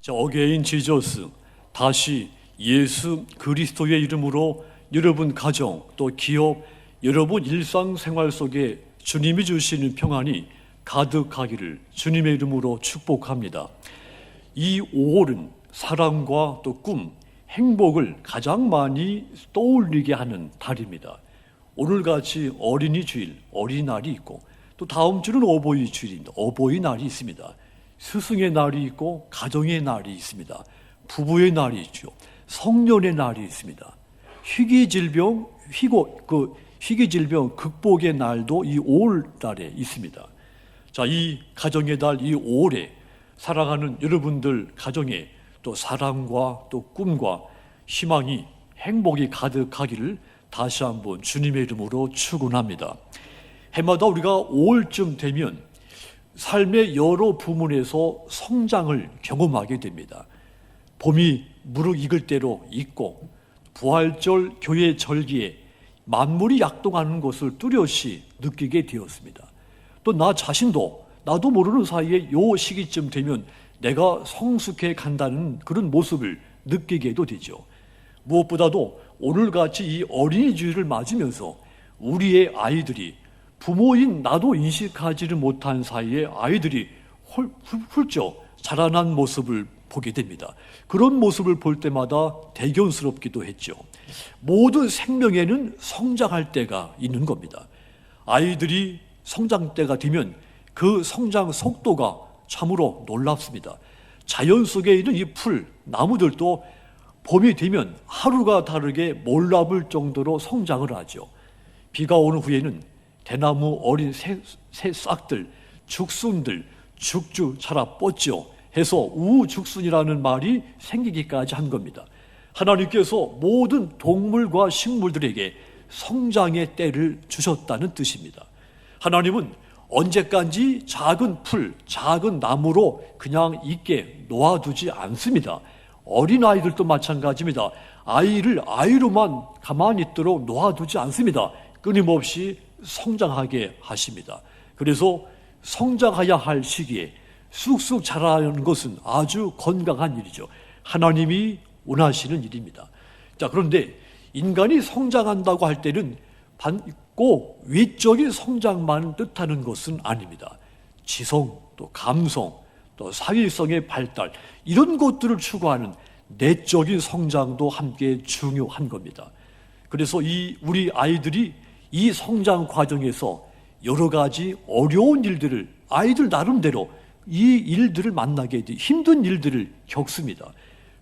자, 어게인 지저스, 다시 예수 그리스도의 이름으로 여러분 가정 또 기업, 여러분 일상생활 속에 주님이 주시는 평안이 가득하기를 주님의 이름으로 축복합니다. 이 5월은 사랑과 또 꿈, 행복을 가장 많이 떠올리게 하는 달입니다. 오늘같이 어린이 주일, 어린이날이 있고 또 다음 주는 어버이 주일입니다. 어버이날이 있습니다. 스승의 날이 있고 가정의 날이 있습니다. 부부의 날이 있죠. 성년의 날이 있습니다. 희귀질병 극복의 날도 이 5월 달에 있습니다. 자, 이 가정의 달, 이 5월에 살아가는 여러분들 가정에 또 사랑과 또 꿈과 희망이 행복이 가득하기를 다시 한번 주님의 이름으로 축원합니다. 해마다 우리가 5월쯤 되면 삶의 여러 부문에서 성장을 경험하게 됩니다. 봄이 무르익을 대로 있고 부활절 교회 절기에 만물이 약동하는 것을 뚜렷이 느끼게 되었습니다. 또 나 자신도 나도 모르는 사이에 요 시기쯤 되면 내가 성숙해 간다는 그런 모습을 느끼게도 되죠. 무엇보다도 오늘같이 이 어린이 주일을 맞으면서 우리의 아이들이 부모인 나도 인식하지를 못한 사이에 아이들이 훌쩍 자라난 모습을 보게 됩니다. 그런 모습을 볼 때마다 대견스럽기도 했죠. 모든 생명에는 성장할 때가 있는 겁니다. 아이들이 성장 때가 되면 그 성장 속도가 참으로 놀랍습니다. 자연 속에 있는 이 풀, 나무들도 봄이 되면 하루가 다르게 몰랍을 정도로 성장을 하죠. 비가 오는 후에는 대나무 어린 새 싹들, 죽순들 죽죽 자라 뻗죠. 해서 우죽순이라는 말이 생기기까지 한 겁니다. 하나님께서 모든 동물과 식물들에게 성장의 때를 주셨다는 뜻입니다. 하나님은 언제까지 작은 풀, 작은 나무로 그냥 있게 놓아두지 않습니다. 어린아이들도 마찬가지입니다. 아이를 아이로만 가만히 있도록 놓아두지 않습니다. 끊임없이 성장하게 하십니다. 그래서 성장해야 할 시기에 쑥쑥 자라는 것은 아주 건강한 일이죠. 하나님이 원하시는 일입니다. 자, 그런데 인간이 성장한다고 할 때는 꼭 외적인 성장만 뜻하는 것은 아닙니다. 지성, 또 감성, 또 사회성의 발달, 이런 것들을 추구하는 내적인 성장도 함께 중요한 겁니다. 그래서 우리 아이들이 이 성장 과정에서 여러 가지 어려운 일들을 아이들 나름대로 이 일들을 만나게 돼 힘든 일들을 겪습니다.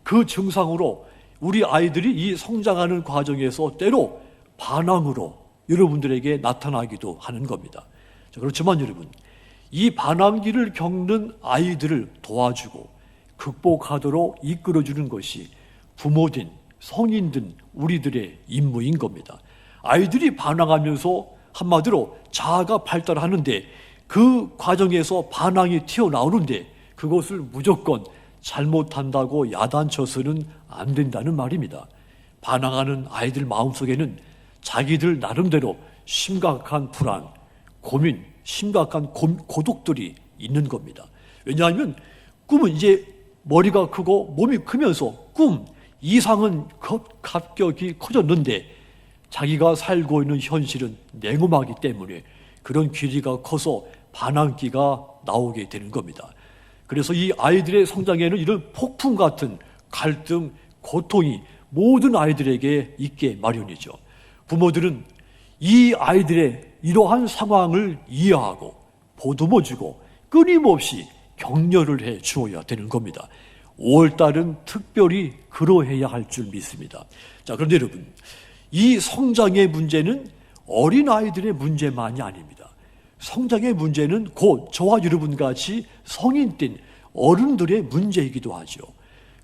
그 증상으로 우리 아이들이 이 성장하는 과정에서 때로 반항으로 여러분들에게 나타나기도 하는 겁니다. 자, 그렇지만 여러분, 이 반항기를 겪는 아이들을 도와주고 극복하도록 이끌어주는 것이 부모든 성인든 우리들의 임무인 겁니다. 아이들이 반항하면서 한마디로 자아가 발달하는데 그 과정에서 반항이 튀어나오는데 그것을 무조건 잘못한다고 야단쳐서는 안 된다는 말입니다. 반항하는 아이들 마음속에는 자기들 나름대로 심각한 불안, 고민, 심각한 고독들이 있는 겁니다. 왜냐하면 꿈은 이제 머리가 크고 몸이 크면서 꿈 이상은 갑격이 커졌는데 자기가 살고 있는 현실은 냉엄하기 때문에 그런 괴리가 커서 반항기가 나오게 되는 겁니다. 그래서 이 아이들의 성장에는 이런 폭풍 같은 갈등, 고통이 모든 아이들에게 있게 마련이죠. 부모들은 이 아이들의 이러한 상황을 이해하고 보듬어주고 끊임없이 격려를 해 주어야 되는 겁니다. 5월달은 특별히 그러해야 할 줄 믿습니다. 자, 그런데 여러분, 이 성장의 문제는 어린아이들의 문제만이 아닙니다. 성장의 문제는 곧 저와 여러분같이 성인된 어른들의 문제이기도 하죠.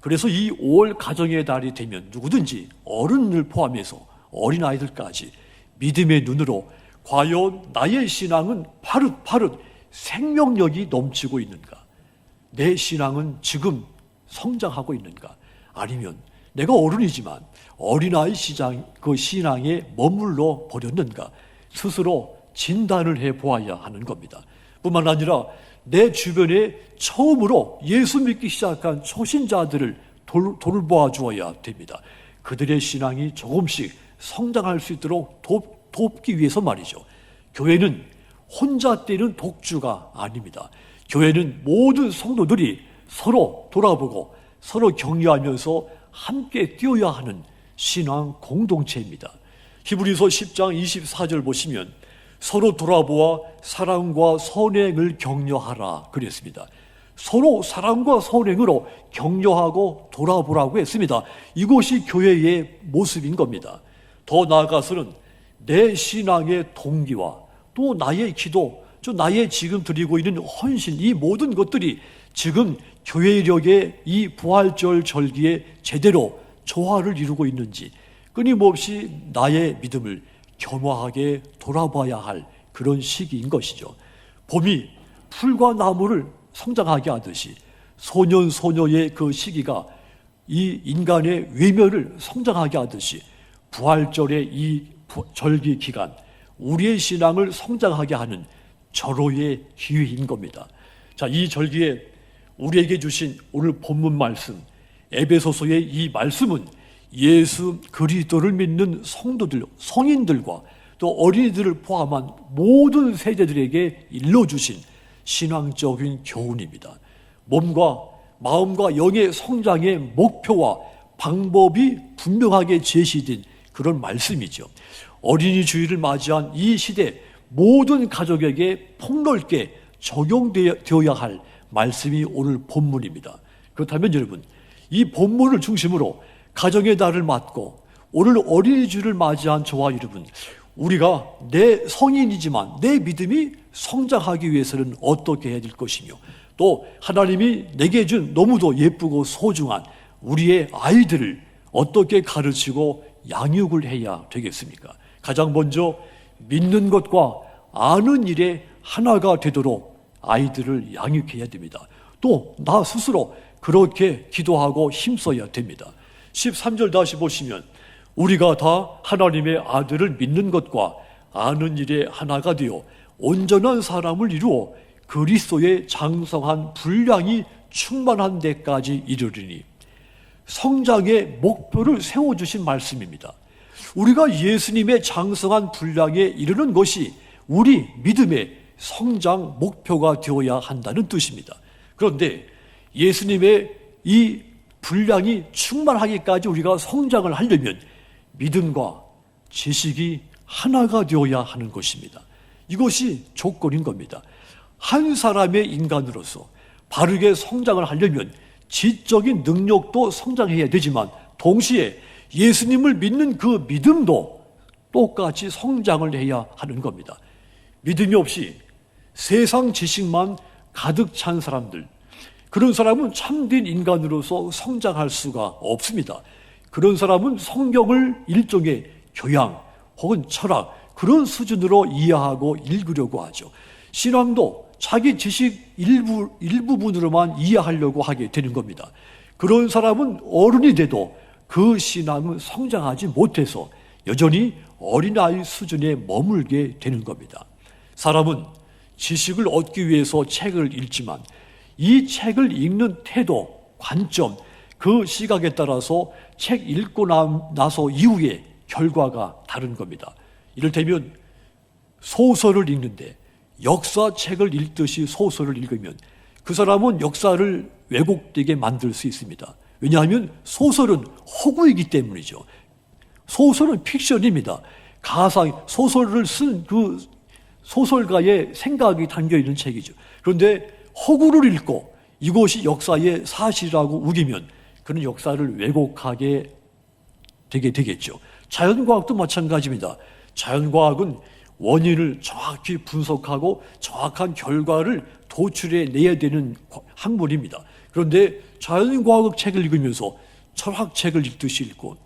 그래서 이 5월 가정의 달이 되면 누구든지 어른을 포함해서 어린아이들까지 믿음의 눈으로 과연 나의 신앙은 파릇파릇 생명력이 넘치고 있는가? 내 신앙은 지금 성장하고 있는가? 아니면 내가 어른이지만 어린아이 신앙에 머물러 버렸는가? 스스로 진단을 해보아야 하는 겁니다. 뿐만 아니라 내 주변에 처음으로 예수 믿기 시작한 초신자들을 돌보아 주어야 됩니다. 그들의 신앙이 조금씩 성장할 수 있도록 돕기 위해서 말이죠. 교회는 혼자 뛰는 독주가 아닙니다. 교회는 모든 성도들이 서로 돌아보고 서로 격려하면서 함께 뛰어야 하는 신앙 공동체입니다. 히브리서 10장 24절 보시면 서로 돌아보아 사랑과 선행을 격려하라 그랬습니다. 서로 사랑과 선행으로 격려하고 돌아보라고 했습니다. 이것이 교회의 모습인 겁니다. 더 나아가서는 내 신앙의 동기와 또 나의 기도, 나의 지금 드리고 있는 헌신, 이 모든 것들이 지금 교회력의 이 부활절 절기에 제대로 조화를 이루고 있는지 끊임없이 나의 믿음을 겸허하게 돌아봐야 할 그런 시기인 것이죠. 봄이 풀과 나무를 성장하게 하듯이 소년 소녀의 그 시기가 이 인간의 외면을 성장하게 하듯이 부활절의 이 절기 기간, 우리의 신앙을 성장하게 하는 절호의 기회인 겁니다. 자, 이 절기에 우리에게 주신 오늘 본문 말씀, 에베소서의 이 말씀은 예수 그리스도를 믿는 성도들, 성인들과 또 어린이들을 포함한 모든 세대들에게 일러주신 신앙적인 교훈입니다. 몸과 마음과 영의 성장의 목표와 방법이 분명하게 제시된 그런 말씀이죠. 어린이 주일을 맞이한 이 시대 모든 가족에게 폭넓게 적용되어야 할 말씀이 오늘 본문입니다. 그렇다면 여러분, 이 본문을 중심으로 가정의 날을 맞고 오늘 어린이 주일을 맞이한 저와 여러분, 우리가 내 성인이지만 내 믿음이 성장하기 위해서는 어떻게 해야 될 것이며, 또 하나님이 내게 준 너무도 예쁘고 소중한 우리의 아이들을 어떻게 가르치고 양육을 해야 되겠습니까? 가장 먼저 믿는 것과 아는 일에 하나가 되도록 아이들을 양육해야 됩니다. 또 나 스스로 그렇게 기도하고 힘써야 됩니다. 13절 다시 보시면 우리가 다 하나님의 아들을 믿는 것과 아는 일에 하나가 되어 온전한 사람을 이루어 그리스도의 장성한 분량이 충만한 데까지 이르리니, 성장의 목표를 세워주신 말씀입니다. 우리가 예수님의 장성한 분량에 이르는 것이 우리 믿음의 성장 목표가 되어야 한다는 뜻입니다. 그런데 예수님의 이 분량이 충만하기까지 우리가 성장을 하려면 믿음과 지식이 하나가 되어야 하는 것입니다. 이것이 조건인 겁니다. 한 사람의 인간으로서 바르게 성장을 하려면 지적인 능력도 성장해야 되지만 동시에 예수님을 믿는 그 믿음도 똑같이 성장을 해야 하는 겁니다. 믿음이 없이 세상 지식만 가득 찬 사람들, 그런 사람은 참된 인간으로서 성장할 수가 없습니다. 그런 사람은 성경을 일종의 교양 혹은 철학, 그런 수준으로 이해하고 읽으려고 하죠. 신앙도 자기 지식 일부분으로만 이해하려고 하게 되는 겁니다. 그런 사람은 어른이 돼도 그 신앙은 성장하지 못해서 여전히 어린아이 수준에 머물게 되는 겁니다. 사람은 지식을 얻기 위해서 책을 읽지만 이 책을 읽는 태도, 관점, 그 시각에 따라서 책 읽고 나서 이후에 결과가 다른 겁니다. 이를테면 소설을 읽는데 역사책을 읽듯이 소설을 읽으면 그 사람은 역사를 왜곡되게 만들 수 있습니다. 왜냐하면 소설은 허구이기 때문이죠. 소설은 픽션입니다. 가상, 소설을 쓴 그 소설가의 생각이 담겨있는 책이죠. 그런데 허구를 읽고 이것이 역사의 사실이라고 우기면 그는 역사를 왜곡하게 되게 되겠죠. 자연과학도 마찬가지입니다. 자연과학은 원인을 정확히 분석하고 정확한 결과를 도출해 내야 되는 학문입니다. 그런데 자연과학 책을 읽으면서 철학책을 읽듯이 읽고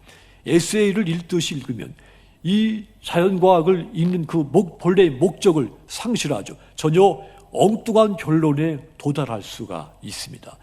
에세이를 읽듯이 읽으면 이 자연과학을 읽는 그 본래의 목적을 상실하죠. 전혀 엉뚱한 결론에 도달할 수가 있습니다.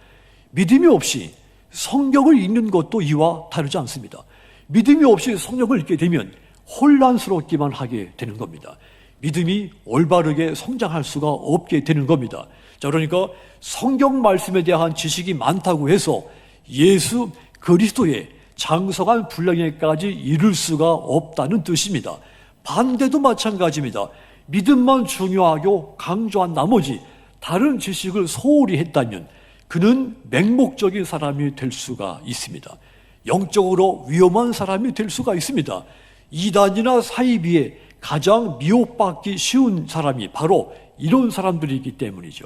믿음이 없이 성경을 읽는 것도 이와 다르지 않습니다. 믿음이 없이 성경을 읽게 되면 혼란스럽기만 하게 되는 겁니다. 믿음이 올바르게 성장할 수가 없게 되는 겁니다. 자, 그러니까 성경 말씀에 대한 지식이 많다고 해서 예수 그리스도의 장성한 분량에까지 이를 수가 없다는 뜻입니다. 반대도 마찬가지입니다. 믿음만 중요하고 강조한 나머지 다른 지식을 소홀히 했다면 그는 맹목적인 사람이 될 수가 있습니다. 영적으로 위험한 사람이 될 수가 있습니다. 이단이나 사이비에 가장 미혹받기 쉬운 사람이 바로 이런 사람들이기 때문이죠.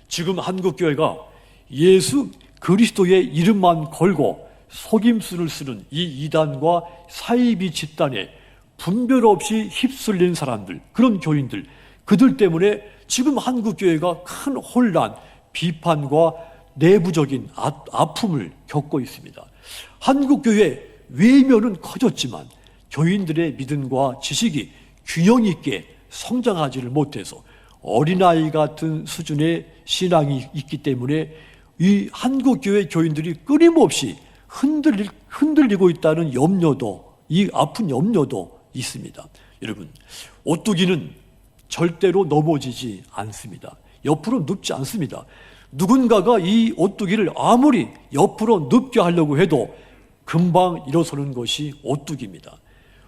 지금 한국교회가 예수 그리스도의 이름만 걸고 속임수를 쓰는 이 이단과 사이비 집단에 분별 없이 휩쓸린 사람들, 그런 교인들, 그들 때문에 지금 한국교회가 큰 혼란, 비판과 내부적인 아픔을 겪고 있습니다. 한국교회 외면은 커졌지만 교인들의 믿음과 지식이 균형 있게 성장하지를 못해서 어린아이 같은 수준의 신앙이 있기 때문에 이 한국교회 교인들이 끊임없이 흔들리고 있다는 염려도, 이 아픈 염려도 있습니다. 여러분, 오뚜기는 절대로 넘어지지 않습니다. 옆으로 눕지 않습니다. 누군가가 이 오뚜기를 아무리 옆으로 눕게 하려고 해도 금방 일어서는 것이 오뚜기입니다.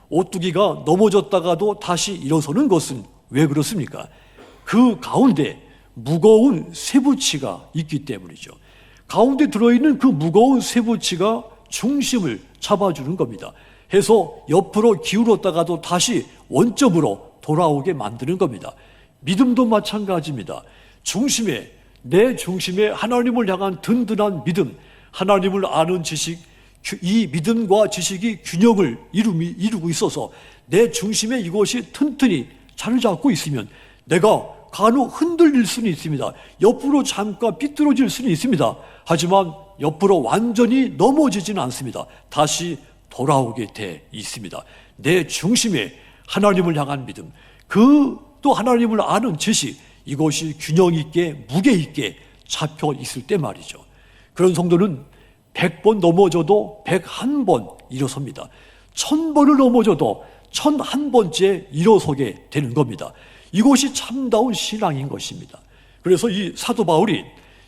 오뚜기가 넘어졌다가도 다시 일어서는 것은 왜 그렇습니까? 그 가운데 무거운 쇠붙이가 있기 때문이죠. 가운데 들어있는 그 무거운 쇠붙이가 중심을 잡아주는 겁니다. 해서 옆으로 기울었다가도 다시 원점으로 돌아오게 만드는 겁니다. 믿음도 마찬가지입니다. 내 중심에 하나님을 향한 든든한 믿음, 하나님을 아는 지식, 이 믿음과 지식이 균형을 이루고 있어서 내 중심에 이것이 튼튼히 자리 잡고 있으면 내가 간혹 흔들릴 수는 있습니다. 옆으로 잠깐 삐뚤어질 수는 있습니다. 하지만 옆으로 완전히 넘어지지는 않습니다. 다시 돌아오게 돼 있습니다. 내 중심에 하나님을 향한 믿음, 또 하나님을 아는 지식, 이것이 균형 있게 무게 있게 잡혀 있을 때 말이죠. 그런 성도는 100번 넘어져도 101번 일어섭니다. 1000번을 넘어져도 1001번째 일어서게 되는 겁니다. 이것이 참다운 신앙인 것입니다. 그래서 이 사도 바울이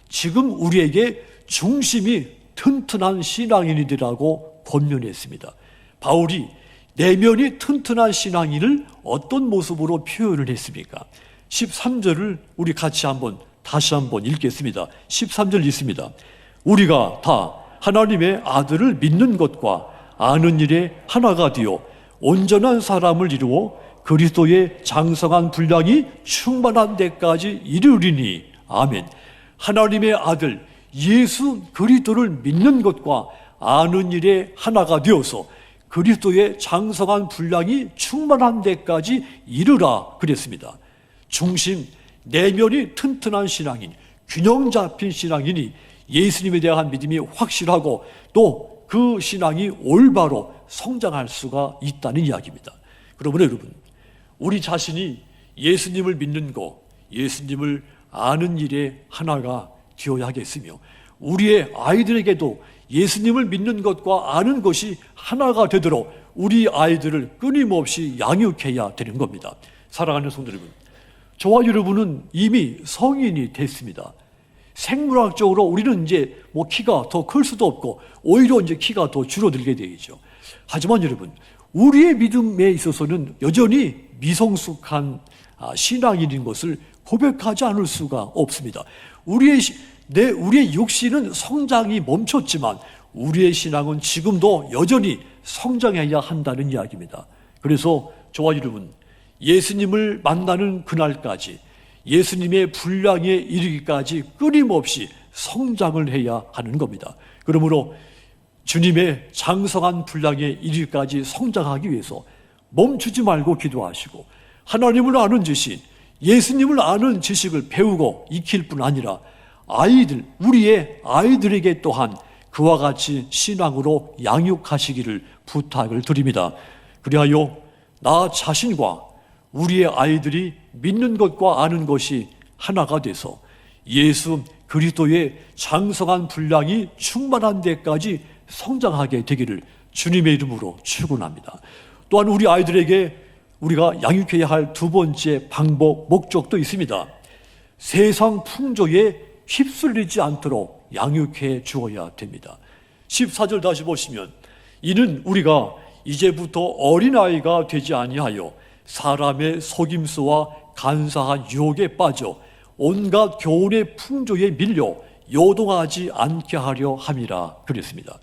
지금 우리에게 중심이 튼튼한 신앙인이라고 권면했습니다. 바울이 내면이 튼튼한 신앙인을 어떤 모습으로 표현을 했습니까? 13절을 우리 같이 다시 한번 읽겠습니다. 13절 읽습니다. 우리가 다 하나님의 아들을 믿는 것과 아는 일에 하나가 되어 온전한 사람을 이루어 그리스도의 장성한 분량이 충만한 데까지 이르리니. 아멘. 하나님의 아들 예수 그리스도를 믿는 것과 아는 일에 하나가 되어서 그리스도의 장성한 분량이 충만한 데까지 이르라 그랬습니다. 중심, 내면이 튼튼한 신앙인, 균형 잡힌 신앙인이 예수님에 대한 믿음이 확실하고 또 그 신앙이 올바로 성장할 수가 있다는 이야기입니다. 그러므로 여러분, 우리 자신이 예수님을 믿는 것, 예수님을 아는 일에 하나가 되어야 하겠으며 우리의 아이들에게도 예수님을 믿는 것과 아는 것이 하나가 되도록 우리 아이들을 끊임없이 양육해야 되는 겁니다. 사랑하는 성도 여러분, 저와 여러분은 이미 성인이 됐습니다. 생물학적으로 우리는 이제 키가 더 클 수도 없고 오히려 이제 키가 더 줄어들게 되죠. 하지만 여러분, 우리의 믿음에 있어서는 여전히 미성숙한 신앙인인 것을 고백하지 않을 수가 없습니다. 우리의 육신은 성장이 멈췄지만 우리의 신앙은 지금도 여전히 성장해야 한다는 이야기입니다. 그래서 저와 여러분, 예수님을 만나는 그날까지 예수님의 분량에 이르기까지 끊임없이 성장을 해야 하는 겁니다. 그러므로 주님의 장성한 분량에 이르기까지 성장하기 위해서 멈추지 말고 기도하시고 하나님을 아는 지식, 예수님을 아는 지식을 배우고 익힐 뿐 아니라 우리의 아이들에게 또한 그와 같이 신앙으로 양육하시기를 부탁을 드립니다. 그리하여 나 자신과 우리의 아이들이 믿는 것과 아는 것이 하나가 돼서 예수 그리스도의 장성한 분량이 충만한 데까지 성장하게 되기를 주님의 이름으로 축원합니다. 또한 우리 아이들에게 우리가 양육해야 할 두 번째 방법, 목적도 있습니다. 세상 풍조에 휩쓸리지 않도록 양육해 주어야 됩니다. 14절 다시 보시면, 이는 우리가 이제부터 어린아이가 되지 아니하여 사람의 속임수와 간사한 유혹에 빠져 온갖 교훈의 풍조에 밀려 요동하지 않게 하려 함이라 그랬습니다.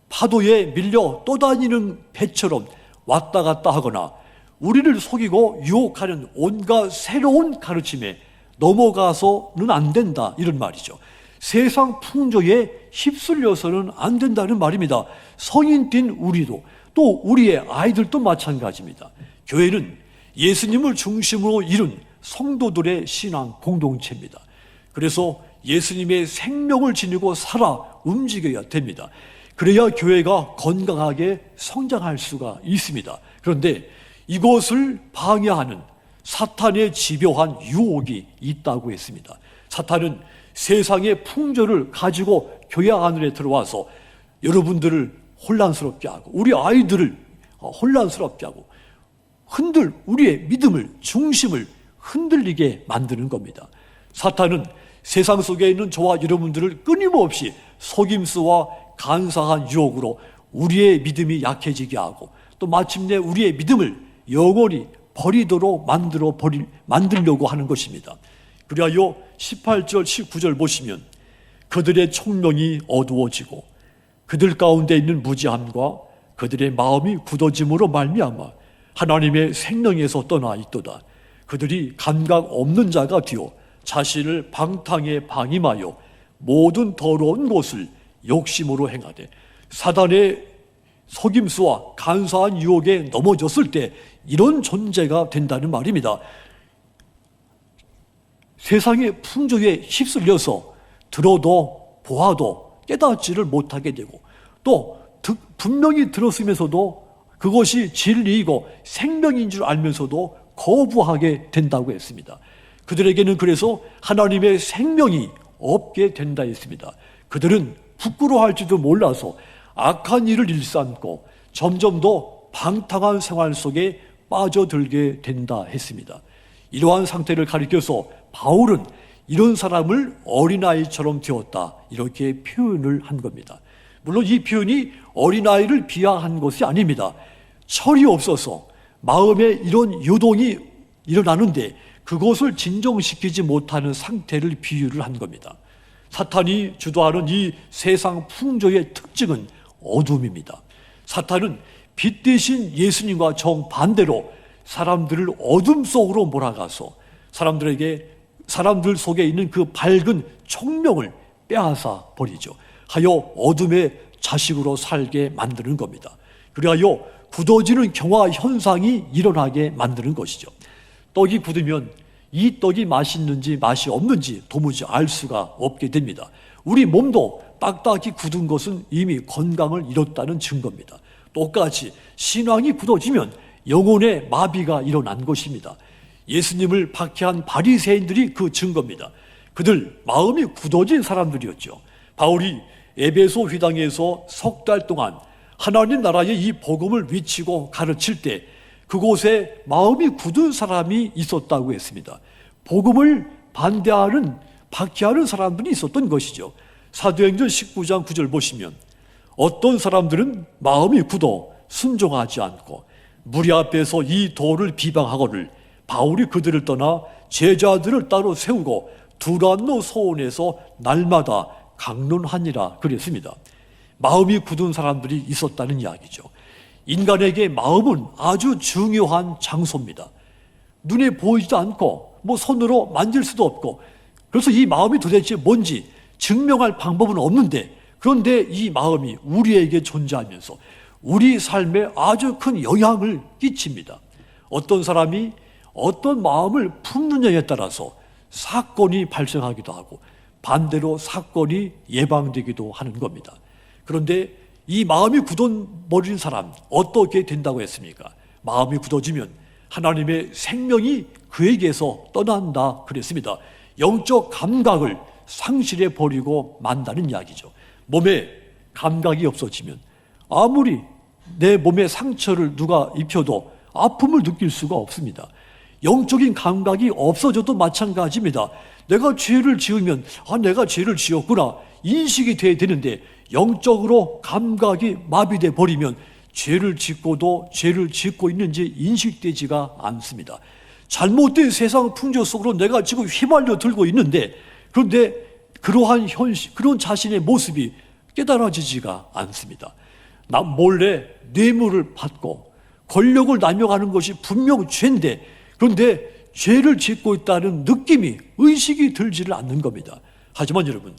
파도에 밀려 떠다니는 배처럼 왔다 갔다 하거나 우리를 속이고 유혹하는 온갖 새로운 가르침에 넘어가서는 안 된다, 이런 말이죠. 세상 풍조에 휩쓸려서는 안 된다는 말입니다. 성인된 우리도, 또 우리의 아이들도 마찬가지입니다. 교회는 예수님을 중심으로 이룬 성도들의 신앙 공동체입니다. 그래서 예수님의 생명을 지니고 살아 움직여야 됩니다. 그래야 교회가 건강하게 성장할 수가 있습니다. 그런데 이것을 방해하는 사탄의 집요한 유혹이 있다고 했습니다. 사탄은 세상의 풍조를 가지고 교회 안에 들어와서 여러분들을 혼란스럽게 하고 우리 아이들을 혼란스럽게 하고 우리의 믿음을, 중심을 흔들리게 만드는 겁니다. 사탄은 세상 속에 있는 저와 여러분들을 끊임없이 속임수와 간사한 유혹으로 우리의 믿음이 약해지게 하고, 또 마침내 우리의 믿음을 영원히 버리도록 만들려고 하는 것입니다. 그리하여 18절 19절 보시면, 그들의 총명이 어두워지고 그들 가운데 있는 무지함과 그들의 마음이 굳어짐으로 말미암아 하나님의 생명에서 떠나 있도다. 그들이 감각 없는 자가 되어 자신을 방탕에 방임하여 모든 더러운 것을 욕심으로 행하되, 사단의 속임수와 간사한 유혹에 넘어졌을 때 이런 존재가 된다는 말입니다. 세상의 풍조에 휩쓸려서 들어도 보아도 깨닫지를 못하게 되고, 또 분명히 들었으면서도 그것이 진리이고 생명인 줄 알면서도 거부하게 된다고 했습니다. 그들에게는 그래서 하나님의 생명이 없게 된다 했습니다. 그들은 부끄러워할지도 몰라서 악한 일을 일삼고 점점 더 방탕한 생활 속에 빠져들게 된다 했습니다. 이러한 상태를 가리켜서 바울은 이런 사람을 어린아이처럼 되었다, 이렇게 표현을 한 겁니다. 물론 이 표현이 어린아이를 비하한 것이 아닙니다. 철이 없어서 마음에 이런 요동이 일어나는데 그것을 진정시키지 못하는 상태를 비유를 한 겁니다. 사탄이 주도하는 이 세상 풍조의 특징은 어둠입니다. 사탄은 빛 대신 예수님과 정반대로 사람들을 어둠 속으로 몰아가서 사람들 속에 있는 그 밝은 총명을 빼앗아 버리죠. 하여 어둠의 자식으로 살게 만드는 겁니다. 그리하여 굳어지는 경화 현상이 일어나게 만드는 것이죠. 떡이 굳으면 이 떡이 맛있는지 맛이 없는지 도무지 알 수가 없게 됩니다. 우리 몸도 딱딱이 굳은 것은 이미 건강을 잃었다는 증거입니다. 똑같이 신앙이 굳어지면 영혼의 마비가 일어난 것입니다. 예수님을 박해한 바리새인들이 그 증거입니다. 그들 마음이 굳어진 사람들이었죠. 바울이 에베소 회당에서 석 달 동안 하나님 나라의 이 복음을 위치고 가르칠 때 그곳에 마음이 굳은 사람이 있었다고 했습니다. 복음을 박해하는 사람들이 있었던 것이죠. 사도행전 19장 9절 보시면, 어떤 사람들은 마음이 굳어 순종하지 않고 무리 앞에서 이 도를 비방하거늘 바울이 그들을 떠나 제자들을 따로 세우고 두란노 소원에서 날마다 강론하니라 그랬습니다. 마음이 굳은 사람들이 있었다는 이야기죠. 인간에게 마음은 아주 중요한 장소입니다. 눈에 보이지도 않고 손으로 만질 수도 없고, 그래서 이 마음이 도대체 뭔지 증명할 방법은 없는데, 그런데 이 마음이 우리에게 존재하면서 우리 삶에 아주 큰 영향을 끼칩니다. 어떤 사람이 어떤 마음을 품느냐에 따라서 사건이 발생하기도 하고 반대로 사건이 예방되기도 하는 겁니다. 그런데 이 마음이 굳어버린 사람 어떻게 된다고 했습니까? 마음이 굳어지면 하나님의 생명이 그에게서 떠난다 그랬습니다. 영적 감각을 상실해 버리고 만다는 이야기죠. 몸에 감각이 없어지면 아무리 내 몸에 상처를 누가 입혀도 아픔을 느낄 수가 없습니다. 영적인 감각이 없어져도 마찬가지입니다. 내가 죄를 지으면 내가 죄를 지었구나 인식이 돼야 되는데 영적으로 감각이 마비돼 버리면 죄를 짓고도 죄를 짓고 있는지 인식되지가 않습니다. 잘못된 세상 풍조 속으로 내가 지금 휘말려 들고 있는데 그런데 그러한 현실, 그런 자신의 모습이 깨달아지지가 않습니다. 나 몰래 뇌물을 받고 권력을 남용하는 것이 분명 죄인데 그런데 죄를 짓고 있다는 느낌이 의식이 들지를 않는 겁니다. 하지만 여러분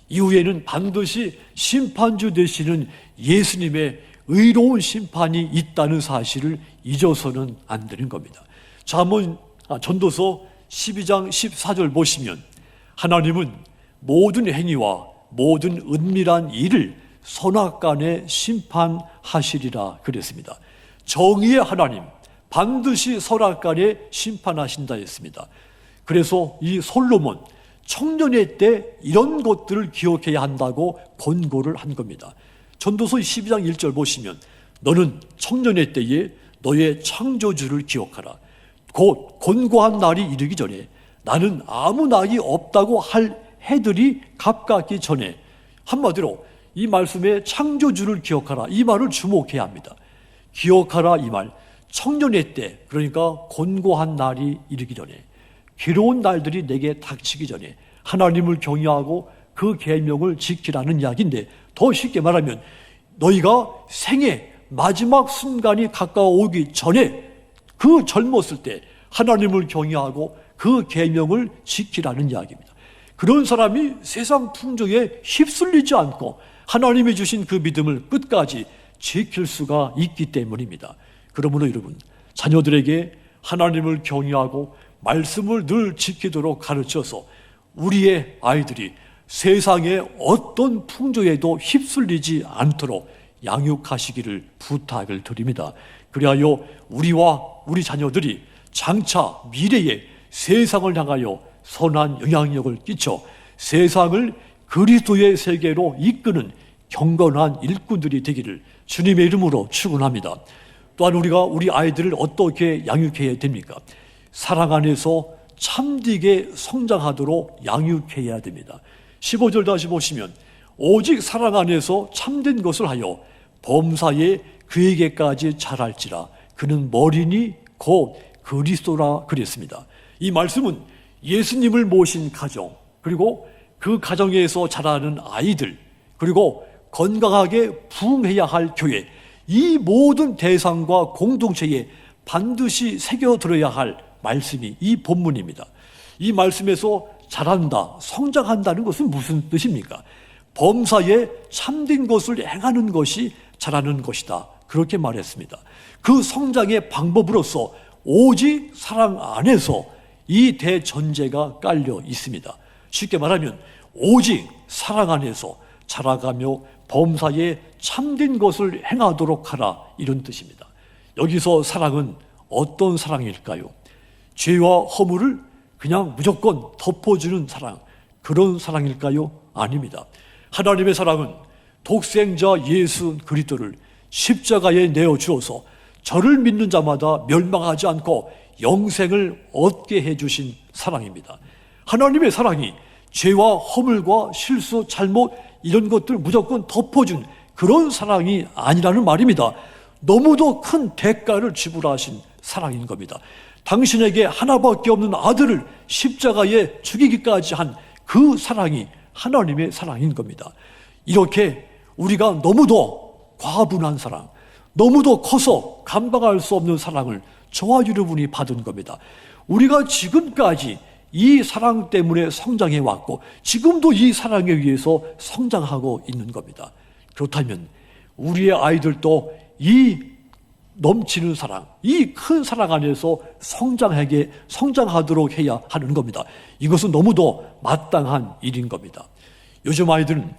이후에는 반드시 심판주 되시는 예수님의 의로운 심판이 있다는 사실을 잊어서는 안 되는 겁니다. 자, 한번 전도서 12장 14절 보시면 하나님은 모든 행위와 모든 은밀한 일을 선악간에 심판하시리라 그랬습니다. 정의의 하나님 반드시 선악간에 심판하신다 했습니다. 그래서 이 솔로몬 청년의 때 이런 것들을 기억해야 한다고 권고를 한 겁니다. 전도서 12장 1절 보시면 너는 청년의 때에 너의 창조주를 기억하라. 곧 권고한 날이 이르기 전에 나는 아무 낙이 없다고 할 해들이 가깝기 전에 한마디로 이 말씀에 창조주를 기억하라 이 말을 주목해야 합니다. 기억하라 이 말 청년의 때 그러니까 권고한 날이 이르기 전에 괴로운 날들이 내게 닥치기 전에 하나님을 경외하고 그 계명을 지키라는 이야기인데 더 쉽게 말하면 너희가 생애 마지막 순간이 가까워 오기 전에 그 젊었을 때 하나님을 경외하고 그 계명을 지키라는 이야기입니다. 그런 사람이 세상 풍조에 휩쓸리지 않고 하나님이 주신 그 믿음을 끝까지 지킬 수가 있기 때문입니다. 그러므로 여러분 자녀들에게 하나님을 경외하고 말씀을 늘 지키도록 가르쳐서 우리의 아이들이 세상의 어떤 풍조에도 휩쓸리지 않도록 양육하시기를 부탁을 드립니다. 그리하여 우리와 우리 자녀들이 장차 미래에 세상을 향하여 선한 영향력을 끼쳐 세상을 그리스도의 세계로 이끄는 경건한 일꾼들이 되기를 주님의 이름으로 축원합니다. 또한 우리가 우리 아이들을 어떻게 양육해야 됩니까? 사랑 안에서 참되게 성장하도록 양육해야 됩니다. 15절 다시 보시면 오직 사랑 안에서 참된 것을 하여 범사에 그에게까지 자랄지라 그는 머리니 곧 그리스도라 그랬습니다. 이 말씀은 예수님을 모신 가정 그리고 그 가정에서 자라는 아이들 그리고 건강하게 부흥해야 할 교회 이 모든 대상과 공동체에 반드시 새겨들어야 할 말씀이 이 본문입니다. 이 말씀에서 자란다, 성장한다는 것은 무슨 뜻입니까? 범사에 참된 것을 행하는 것이 자라는 것이다. 그렇게 말했습니다. 그 성장의 방법으로서 오직 사랑 안에서 이 대전제가 깔려 있습니다. 쉽게 말하면 오직 사랑 안에서 자라가며 범사에 참된 것을 행하도록 하라 이런 뜻입니다. 여기서 사랑은 어떤 사랑일까요? 죄와 허물을 그냥 무조건 덮어주는 사랑 그런 사랑일까요? 아닙니다. 하나님의 사랑은 독생자 예수 그리스도를 십자가에 내어주어서 저를 믿는 자마다 멸망하지 않고 영생을 얻게 해주신 사랑입니다. 하나님의 사랑이 죄와 허물과 실수, 잘못 이런 것들을 무조건 덮어준 그런 사랑이 아니라는 말입니다. 너무도 큰 대가를 지불하신 사랑인 겁니다. 당신에게 하나밖에 없는 아들을 십자가에 죽이기까지 한 그 사랑이 하나님의 사랑인 겁니다. 이렇게 우리가 너무도 과분한 사랑, 너무도 커서 감당할 수 없는 사랑을 저와 여러분이 받은 겁니다. 우리가 지금까지 이 사랑 때문에 성장해 왔고 지금도 이 사랑에 의해서 성장하고 있는 겁니다. 그렇다면 우리의 아이들도 이 넘치는 사랑, 이 큰 사랑 안에서 성장하도록 해야 하는 겁니다. 이것은 너무도 마땅한 일인 겁니다. 요즘 아이들은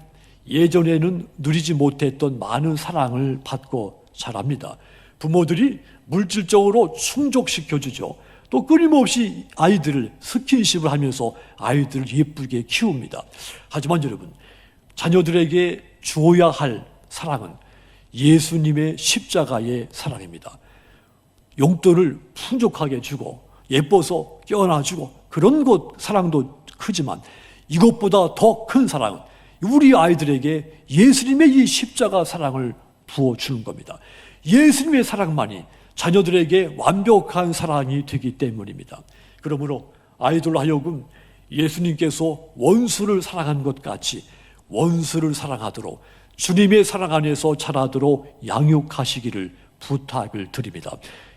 예전에는 누리지 못했던 많은 사랑을 받고 자랍니다. 부모들이 물질적으로 충족시켜주죠. 또 끊임없이 아이들을 스킨십을 하면서 아이들을 예쁘게 키웁니다. 하지만 여러분, 자녀들에게 주어야 할 사랑은 예수님의 십자가의 사랑입니다. 용돈을 풍족하게 주고 예뻐서 껴안아주고 그런 것 사랑도 크지만 이것보다 더 큰 사랑은 우리 아이들에게 예수님의 이 십자가 사랑을 부어주는 겁니다. 예수님의 사랑만이 자녀들에게 완벽한 사랑이 되기 때문입니다. 그러므로 아이들로 하여금 예수님께서 원수를 사랑한 것 같이 원수를 사랑하도록 주님의 사랑 안에서 자라도록 양육하시기를 부탁을 드립니다.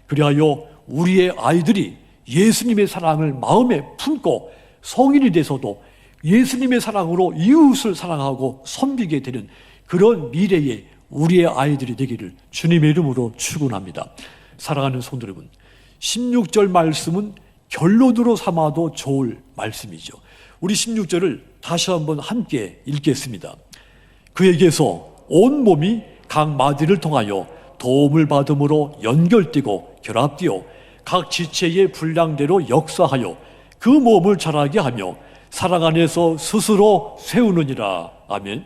그리하여 우리의 아이들이 예수님의 사랑을 마음에 품고 성인이 돼서도 예수님의 사랑으로 이웃을 사랑하고 섬기게 되는 그런 미래의 우리의 아이들이 되기를 주님의 이름으로 축원합니다. 사랑하는 성도 여러분, 16절 말씀은 결론으로 삼아도 좋을 말씀이죠. 우리 16절을 다시 한번 함께 읽겠습니다. 그에게서 온 몸이 각 마디를 통하여 도움을 받음으로 연결되고 결합되어 각 지체의 분량대로 역사하여 그 몸을 자라게 하며 사랑 안에서 스스로 세우느니라. 아멘.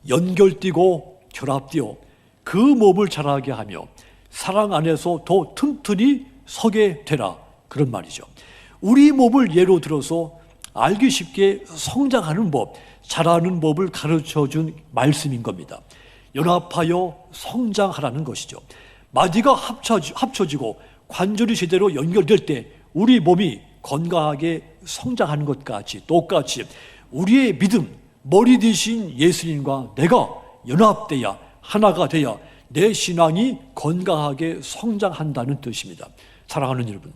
연결되고 결합되어 그 몸을 자라게 하며 사랑 안에서 더 튼튼히 서게 되라. 그런 말이죠. 우리 몸을 예로 들어서 알기 쉽게 성장하는 법, 자라는 법을 가르쳐준 말씀인 겁니다. 연합하여 성장하라는 것이죠. 마디가 합쳐지고 관절이 제대로 연결될 때 우리 몸이 건강하게 성장하는 것 같이 똑같이 우리의 믿음, 머리 되신 예수님과 내가 연합돼야 하나가 돼야 내 신앙이 건강하게 성장한다는 뜻입니다. 사랑하는 여러분,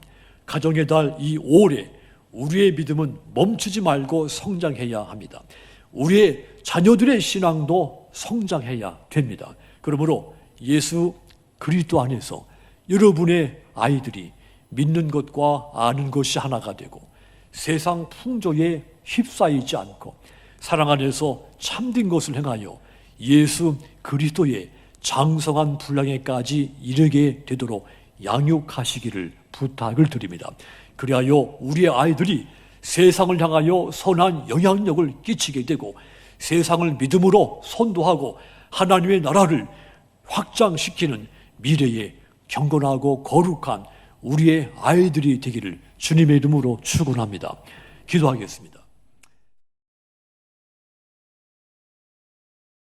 가정의 달 이 5월에 우리의 믿음은 멈추지 말고 성장해야 합니다. 우리의 자녀들의 신앙도 성장해야 됩니다. 그러므로 예수 그리스도 안에서 여러분의 아이들이 믿는 것과 아는 것이 하나가 되고 세상 풍조에 휩싸이지 않고 사랑 안에서 참된 것을 행하여 예수 그리스도의 장성한 분량에까지 이르게 되도록 양육하시기를 부탁을 드립니다. 그리하여 우리의 아이들이 세상을 향하여 선한 영향력을 끼치게 되고 세상을 믿음으로 선도하고 하나님의 나라를 확장시키는 미래의 경건하고 거룩한 우리의 아이들이 되기를 주님의 이름으로 축원합니다. 기도하겠습니다.